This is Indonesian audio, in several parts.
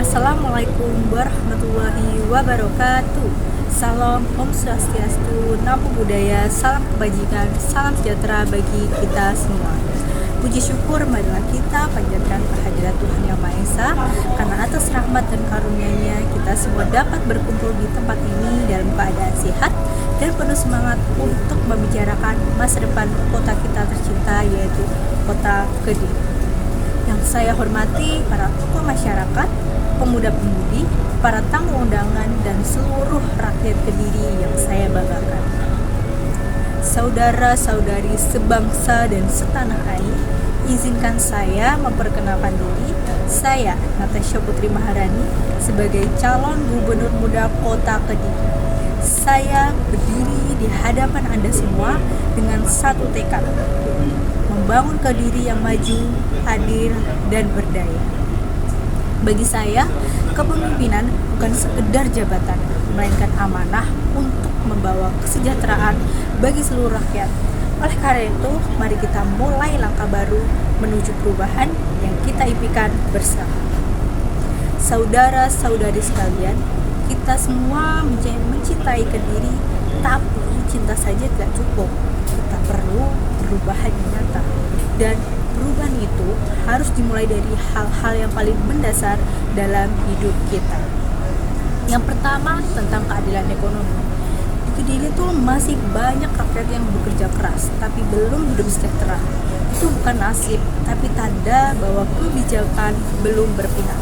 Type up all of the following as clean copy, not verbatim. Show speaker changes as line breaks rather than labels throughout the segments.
Assalamualaikum warahmatullahi wabarakatuh. Salam Om Swastiastu, Namo Buddhaya, salam kebajikan, salam sejahtera bagi kita semua. Puji syukur marilah kita panjatkan kehadirat Tuhan Yang Maha Esa, karena atas rahmat dan karunia-Nya kita semua dapat berkumpul di tempat ini dalam keadaan sehat dan penuh semangat untuk membicarakan masa depan kota kita tercinta, yaitu Kota Kediri. Yang saya hormati para tokoh masyarakat, pemuda-pemudi, para tamu undangan, dan seluruh rakyat Kediri yang saya banggakan. Saudara-saudari sebangsa dan setanah air, izinkan saya memperkenalkan diri. Saya, Natasha Putri Maharani, sebagai calon gubernur muda Kota Kediri. Saya berdiri di hadapan Anda semua dengan satu tekad, membangun Kediri yang maju, adil, dan berdaya. Bagi saya, kepemimpinan bukan sekedar jabatan, melainkan amanah untuk membawa kesejahteraan bagi seluruh rakyat. Oleh karena itu, mari kita mulai langkah baru menuju perubahan yang kita impikan bersama. Saudara-saudari sekalian, kita semua mencintai Kediri, tapi cinta saja tidak cukup. Kita perlu perubahan yang nyata, dan perubahan itu harus dimulai dari hal-hal yang paling mendasar dalam hidup kita. Yang pertama, tentang keadilan ekonomi. Di Kediri itu masih banyak rakyat yang bekerja keras tapi belum hidup sejahtera. Itu bukan nasib, tapi tanda bahwa kebijakan belum berpihak.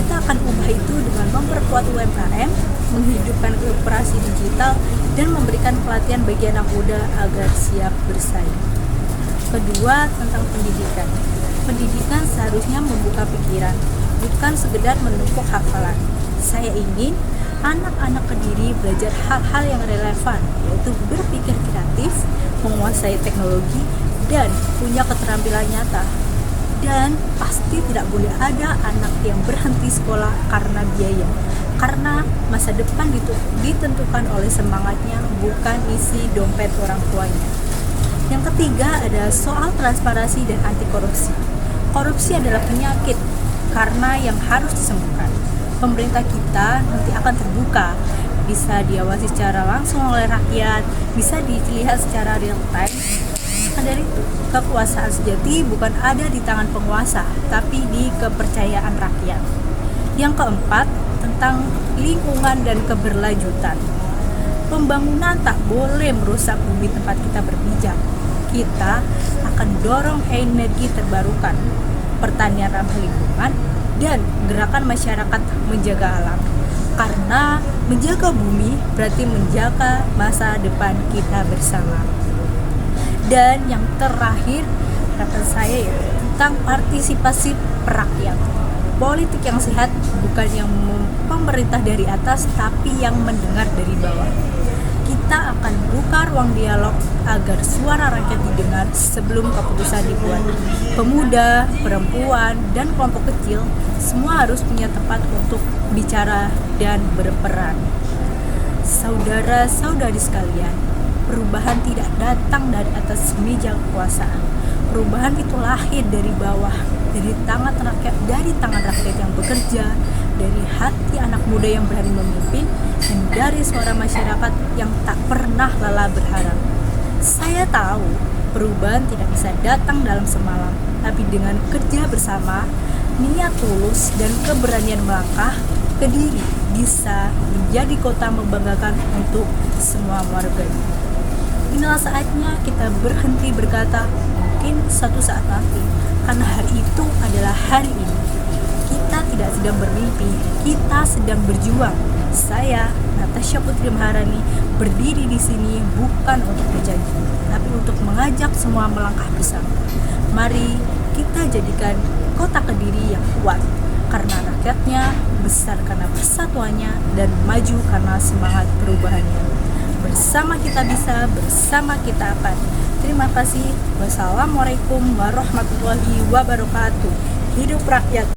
Kita akan ubah itu dengan memperkuat UMKM, menghidupkan koperasi digital, dan memberikan pelatihan bagi anak muda agar siap bersaing. Kedua, tentang pendidikan. Pendidikan seharusnya membuka pikiran, bukan sekedar menumpuk hafalan. Saya ingin anak-anak Kediri belajar hal-hal yang relevan, yaitu berpikir kreatif, menguasai teknologi, dan punya keterampilan nyata. Dan pasti tidak boleh ada anak yang berhenti sekolah karena biaya, karena masa depan ditentukan oleh semangatnya, bukan isi dompet orang tuanya. Yang ketiga ada soal transparansi dan anti korupsi. Korupsi adalah penyakit karena yang harus disembuhkan. Pemerintah kita nanti akan terbuka, bisa diawasi secara langsung oleh rakyat, bisa dilihat secara real time. Maka dari itu, kekuasaan sejati bukan ada di tangan penguasa, tapi di kepercayaan rakyat. Yang keempat, tentang lingkungan dan keberlanjutan. Pembangunan tak boleh merusak bumi tempat kita berpijak. Kita akan dorong energi terbarukan, pertanian ramah lingkungan, dan gerakan masyarakat menjaga alam. Karena menjaga bumi berarti menjaga masa depan kita bersama. Dan yang terakhir, harapan saya tentang partisipasi rakyat. Politik yang sehat bukan yang pemerintah dari atas, tapi yang mendengar dari bawah. Kita akan buka ruang dialog agar suara rakyat didengar sebelum keputusan dibuat. Pemuda, perempuan, dan kelompok kecil semua harus punya tempat untuk bicara dan berperan. Saudara-saudari sekalian, perubahan tidak datang dari atas meja kekuasaan. Perubahan itu lahir dari bawah, dari tangan rakyat yang bekerja, dari hati anak muda yang berani memimpin, dan dari suara masyarakat yang tak pernah lelah berharap. Saya tahu perubahan tidak bisa datang dalam semalam, tapi dengan kerja bersama, niat tulus, dan keberanian melangkah, Kediri bisa menjadi kota membanggakan untuk semua warganya. Inilah saatnya kita berhenti berkata mungkin suatu saat nanti, karena hari itu adalah hari ini. Kita tidak sedang bermimpi, kita sedang berjuang. Saya, Natasha Putri Maharani, berdiri di sini bukan untuk berjanji, tapi untuk mengajak semua melangkah bersama. Mari kita jadikan Kota Kediri yang kuat, karena rakyatnya, besar karena persatuannya, dan maju karena semangat perubahannya. Bersama kita bisa, bersama kita akan. Terima kasih. Wassalamualaikum warahmatullahi wabarakatuh. Hidup rakyat.